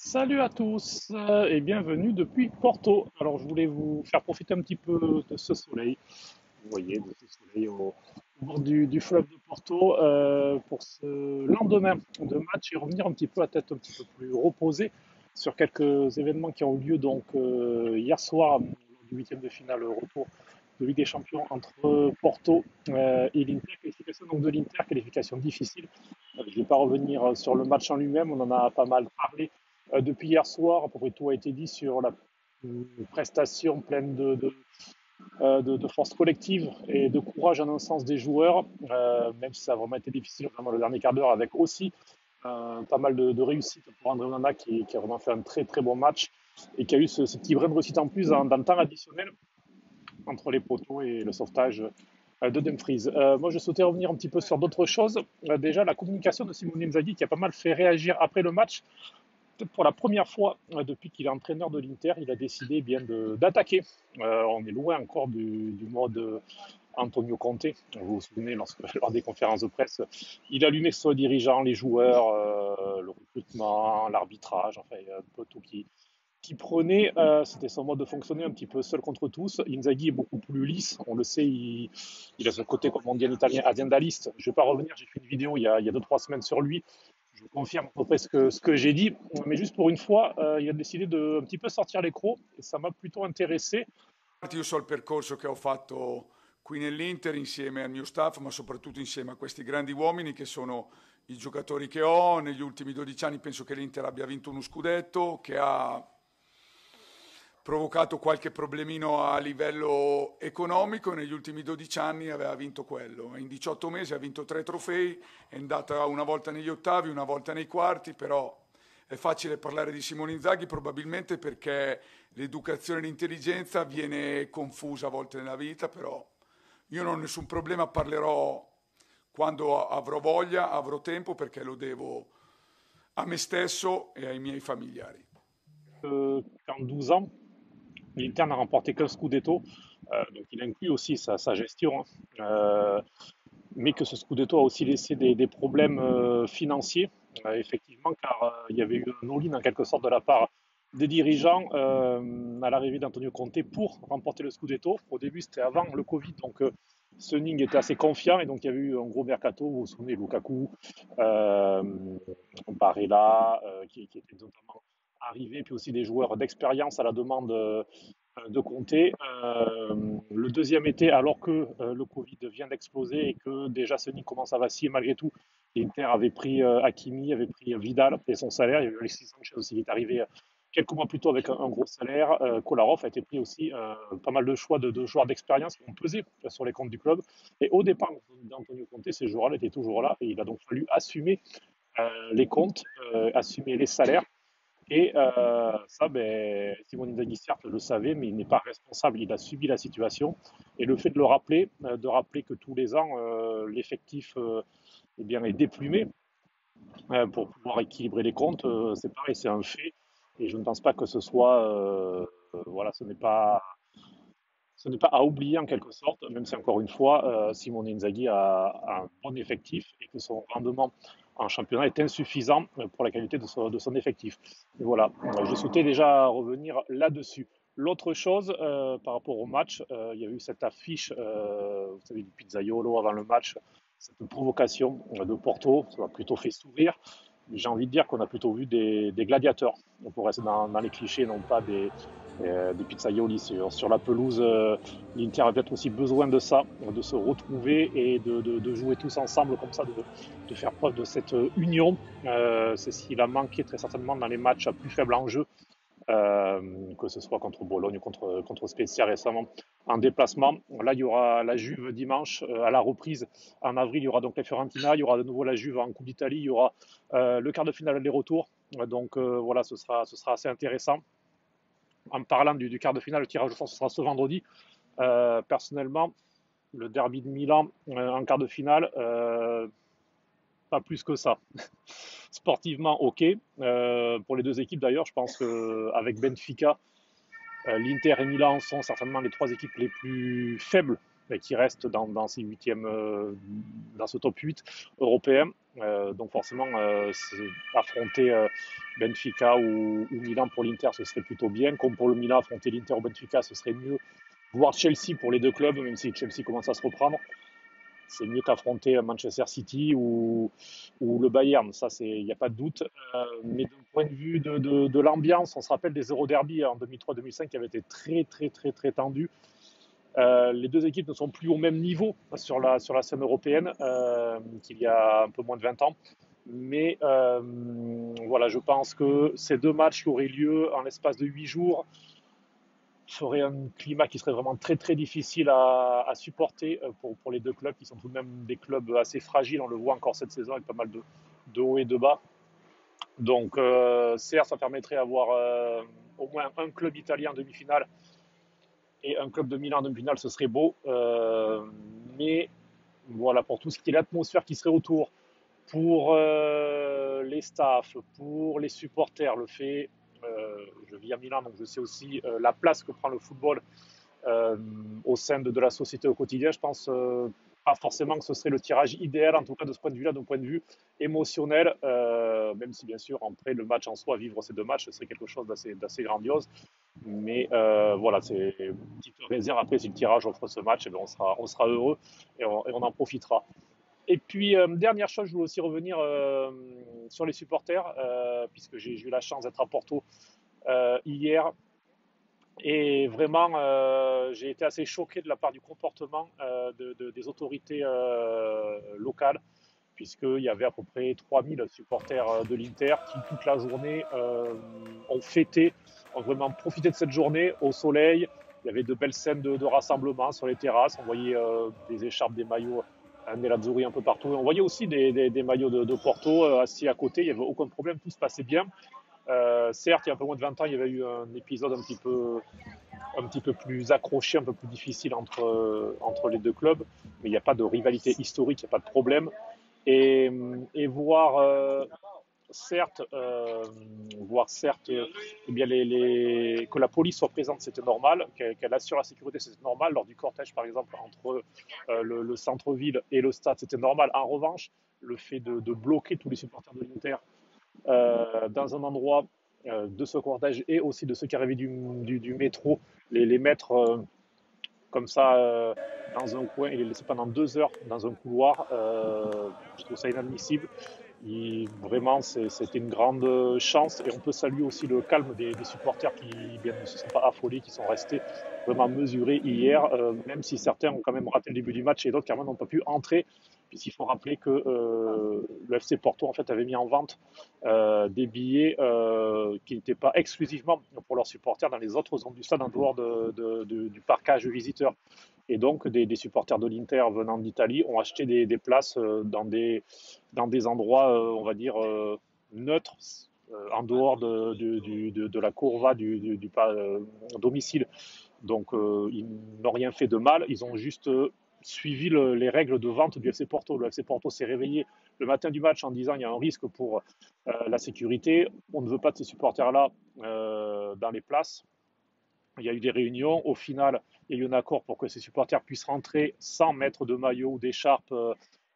Salut à tous et bienvenue depuis Porto. Alors je voulais vous faire profiter un petit peu de ce soleil, vous voyez, de ce soleil au bord du fleuve de Porto pour ce lendemain de match et revenir un petit peu à tête un petit peu plus reposée sur quelques événements qui ont eu lieu donc hier soir lors du huitième de finale retour de Ligue des Champions entre Porto et l'Inter. Qualification donc de l'Inter, qualification difficile. Je ne vais pas revenir sur le match en lui-même, on en a pas mal parlé depuis hier soir. À peu près tout a été dit sur la prestation pleine de force collective et de courage en un sens des joueurs, même si ça a vraiment été difficile, vraiment le dernier quart d'heure, avec aussi pas mal de réussite pour André Onana qui a vraiment fait un très très bon match et qui a eu ce petit brin de réussite en plus dans le temps additionnel entre les poteaux et le sauvetage de Dumfries. Moi, je souhaitais revenir un petit peu sur d'autres choses. Déjà, la communication de Simone Inzaghi qui a pas mal fait réagir après le match. Peut-être pour la première fois depuis qu'il est entraîneur de l'Inter, il a décidé bien d'attaquer. On est loin encore du mode Antonio Conte. Vous vous souvenez, lors des conférences de presse, il allumait sur les dirigeants, les joueurs, le recrutement, l'arbitrage, enfin, il y a un peu tout qui prenait, c'était son mode de fonctionner un petit peu seul contre tous. Inzaghi est beaucoup plus lisse, on le sait, il a ce côté, comme on dit en italien, aziendaliste. Je ne vais pas revenir, j'ai fait une vidéo il y a 2-3 semaines sur lui. Je confirme à peu près ce que j'ai dit, mais juste pour une fois, il a décidé de un petit peu sortir les crocs et ça m'a plutôt intéressé. Io so il percorso che ho fatto qui nell'Inter insieme al mio staff, ma soprattutto insieme a questi grandi uomini che sono i giocatori che ho. Negli ultimi 12 anni penso che l'Inter abbia vinto uno scudetto, che ha provocato qualche problemino a livello economico. Negli ultimi 12 anni aveva vinto quello. In 18 mesi ha vinto 3 trofei, è andata una volta negli ottavi, una volta nei quarti, però è facile parlare di Simone Inzaghi probabilmente perché l'educazione e l'intelligenza viene confusa a volte nella vita, però io non ho nessun problema, parlerò quando avrò voglia, avrò tempo perché lo devo a me stesso e ai miei familiari. Qu'en 12 ans, l'Inter n'a remporté qu'un Scudetto, donc il inclut aussi sa gestion, hein. Mais que ce Scudetto a aussi laissé des problèmes financiers, effectivement, car il y avait eu un all-in en quelque sorte de la part des dirigeants à l'arrivée d'Antonio Conte pour remporter le Scudetto. Au début, c'était avant le Covid, donc Sunning était assez confiant et donc il y avait eu un gros mercato. Vous vous souvenez, Lukaku, euh, Barella, qui était notamment arrivé, puis aussi des joueurs d'expérience à la demande de Conte. Le deuxième été, alors que le Covid vient d'exploser et que déjà Sony commence à vaciller malgré tout, l'Inter avait pris Hakimi, avait pris Vidal et son salaire. Il y a eu Alexis Sanchez aussi qui est arrivé quelques mois plus tôt avec un gros salaire. Kolarov a été pris aussi pas mal de choix de joueurs d'expérience qui ont pesé sur les comptes du club. Et au départ d'Antonio Conte, ces joueurs-là étaient toujours là et il a donc fallu assumer les comptes, assumer les salaires et ça, ben, Simone Inzaghi, certes, le savait, mais il n'est pas responsable. Il a subi la situation. Et le fait de rappeler que tous les ans, l'effectif eh bien, est déplumé pour pouvoir équilibrer les comptes, c'est pareil, c'est un fait. Et je ne pense pas que ce soit, voilà, ce n'est pas à oublier en quelque sorte, même si encore une fois, Simone Inzaghi a un bon effectif et que son rendement en championnat est insuffisant pour la qualité de son effectif. Et voilà, je souhaitais déjà revenir là-dessus. L'autre chose, par rapport au match, il y a eu cette affiche, vous savez, du pizzaiolo avant le match, cette provocation de Porto, ça m'a plutôt fait sourire. J'ai envie de dire qu'on a plutôt vu des gladiateurs. On pourrait rester dans les clichés, non pas des pizzaioli sur la pelouse. L'Inter a peut-être aussi besoin de ça, de se retrouver et de jouer tous ensemble comme ça, de faire preuve de cette union. C'est ce qu'il a manqué très certainement dans les matchs à plus faible enjeu, que ce soit contre Bologne ou contre Spezia récemment en déplacement. Là, il y aura la Juve dimanche à la reprise. En avril, il y aura donc la Fiorentina, il y aura de nouveau la Juve en Coupe d'Italie, il y aura le quart de finale aller-retour. Donc voilà, ce sera assez intéressant. En parlant du quart de finale, le tirage au sort, ce sera ce vendredi. Personnellement, le derby de Milan en quart de finale, pas plus que ça. Sportivement, ok. Pour les deux équipes d'ailleurs, je pense qu'avec Benfica, l'Inter et Milan sont certainement les trois équipes les plus faibles mais qui reste dans ces huitièmes, dans ce top 8 européen. Donc forcément, affronter Benfica ou Milan pour l'Inter, ce serait plutôt bien. Comme pour le Milan, affronter l'Inter ou Benfica, ce serait mieux. Voir Chelsea pour les deux clubs, même si Chelsea commence à se reprendre, c'est mieux qu'affronter Manchester City ou le Bayern, ça il n'y a pas de doute. Mais d'un point de vue de l'ambiance, on se rappelle des Euro Derby en 2003-2005 qui avaient été très très très très tendus. Les deux équipes ne sont plus au même niveau sur la scène européenne qu'il y a un peu moins de 20 ans. Mais voilà, je pense que ces deux matchs qui auraient lieu en l'espace de 8 jours ferait un climat qui serait vraiment très très difficile à supporter pour les deux clubs qui sont tout de même des clubs assez fragiles. On le voit encore cette saison avec pas mal de hauts et de bas. Donc certes, ça permettrait d'avoir au moins un club italien en demi-finale et un club de Milan en demi-finale, ce serait beau. Mais voilà, pour tout ce qui est l'atmosphère qui serait autour, pour les staffs, pour les supporters, le fait, je vis à Milan, donc je sais aussi la place que prend le football au sein de la société au quotidien. Je pense pas forcément que ce serait le tirage idéal, en tout cas de ce point de vue-là, d'un point de vue émotionnel, même si bien sûr, après le match en soi, vivre ces deux matchs, ce serait quelque chose d'assez grandiose. Mais voilà, c'est une petite réserve. Après, si le tirage offre ce match, eh bien, on sera heureux et on en profitera. Et puis, dernière chose, je voulais aussi revenir sur les supporters, puisque j'ai eu la chance d'être à Porto hier. Et vraiment, j'ai été assez choqué de la part du comportement des autorités locales, puisqu'il y avait à peu près 3000 supporters de l'Inter qui, toute la journée, ont fêté, ont vraiment profité de cette journée au soleil. Il y avait de belles scènes de rassemblement sur les terrasses. On voyait des écharpes, des maillots Nerazzurri un peu partout. On voyait aussi des maillots de Porto assis à côté. Il n'y avait aucun problème, tout se passait bien. Certes, il y a un peu moins de 20 ans, il y avait eu un épisode un petit peu plus accroché, un peu plus difficile entre les deux clubs, mais il n'y a pas de rivalité historique, il n'y a pas de problème. Et voir certes eh bien que la police soit présente, c'était normal, qu'elle assure la sécurité, c'était normal. Lors du cortège, par exemple, entre le centre-ville et le stade, c'était normal. En revanche, le fait de bloquer tous les supporters de l'Inter dans un endroit de ce cortège et aussi de ceux qui arrivaient du métro, les mettre comme ça dans un coin et les laisser pendant 2 heures dans un couloir, je trouve ça inadmissible. Vraiment, c'était une grande chance et on peut saluer aussi le calme des supporters qui bien, ne se sont pas affolés, qui sont restés vraiment mesurés hier, même si certains ont quand même raté le début du match et d'autres carrément n'ont pas pu entrer, puisqu'il faut rappeler que le FC Porto en fait avait mis en vente des billets qui n'étaient pas exclusivement pour leurs supporters dans les autres zones du stade en dehors du parcage visiteurs. Et donc, des supporters de l'Inter venant d'Italie ont acheté des places dans des endroits, on va dire, neutres, en dehors de la courva du domicile. Donc, ils n'ont rien fait de mal. Ils ont juste suivi les règles de vente du FC Porto. Le FC Porto s'est réveillé le matin du match en disant il y a un risque pour la sécurité. On ne veut pas de ces supporters-là dans les places. Il y a eu des réunions. Au final, il y a eu un accord pour que ces supporters puissent rentrer sans mettre de maillot ou d'écharpe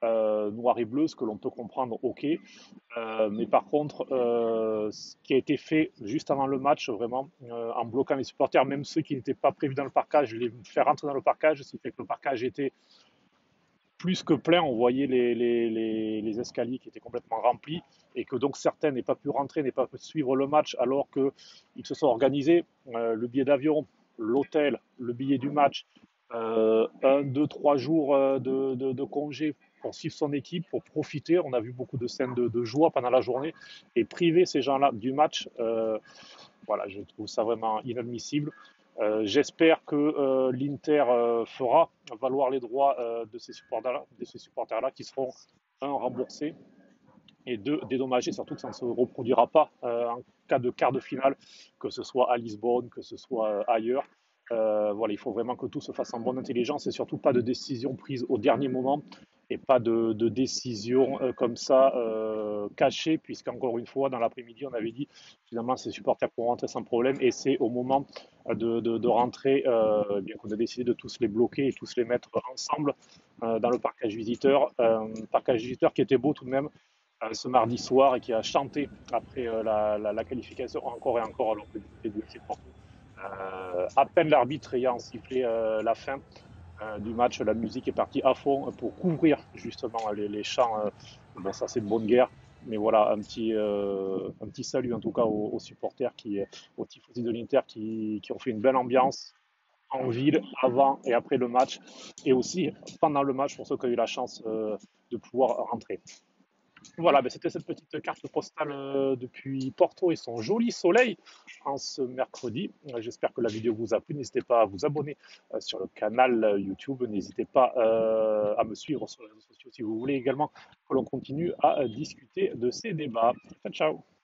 noir et bleu, ce que l'on peut comprendre, ok. Mais par contre, ce qui a été fait juste avant le match, vraiment, en bloquant les supporters, même ceux qui n'étaient pas prévus dans le parcage, les faire rentrer dans le parcage, ce qui fait que le parcage était plus que plein. On voyait les escaliers qui étaient complètement remplis et que donc certains n'aient pas pu rentrer, n'aient pas pu suivre le match alors qu'ils se sont organisés. Le billet d'avion, l'hôtel, le billet du match, 1, 2, 3 jours de congé pour suivre son équipe, pour profiter. On a vu beaucoup de scènes de joie pendant la journée et priver ces gens-là du match, voilà, je trouve ça vraiment inadmissible. J'espère que l'Inter fera valoir les droits de ces supporters-là qui seront, un, remboursés et deux, dédommagés, surtout que ça ne se reproduira pas en cas de quart de finale, que ce soit à Lisbonne, que ce soit ailleurs. Voilà, il faut vraiment que tout se fasse en bonne intelligence et surtout pas de décision prise au dernier moment et pas de décision comme ça cachée, puisqu'encore une fois, dans l'après-midi, on avait dit finalement ces supporters pourront rentrer sans problème, et c'est au moment de rentrer bien qu'on a décidé de tous les bloquer et tous les mettre ensemble dans le parcage visiteur qui était beau tout de même ce mardi soir et qui a chanté après la qualification encore et encore alors que du côté du FC Porto. À peine l'arbitre ayant sifflé la fin du match, la musique est partie à fond pour couvrir justement les chants. Bon, ça c'est de bonne guerre, mais voilà un petit salut en tout cas aux supporters, aux tifosi de l'Inter qui ont fait une belle ambiance en ville avant et après le match, et aussi pendant le match pour ceux qui ont eu la chance de pouvoir rentrer. Voilà, ben c'était cette petite carte postale depuis Porto et son joli soleil en ce mercredi. J'espère que la vidéo vous a plu. N'hésitez pas à vous abonner sur le canal YouTube. N'hésitez pas à me suivre sur les réseaux sociaux si vous voulez également que l'on continue à discuter de ces débats. Ciao, ciao.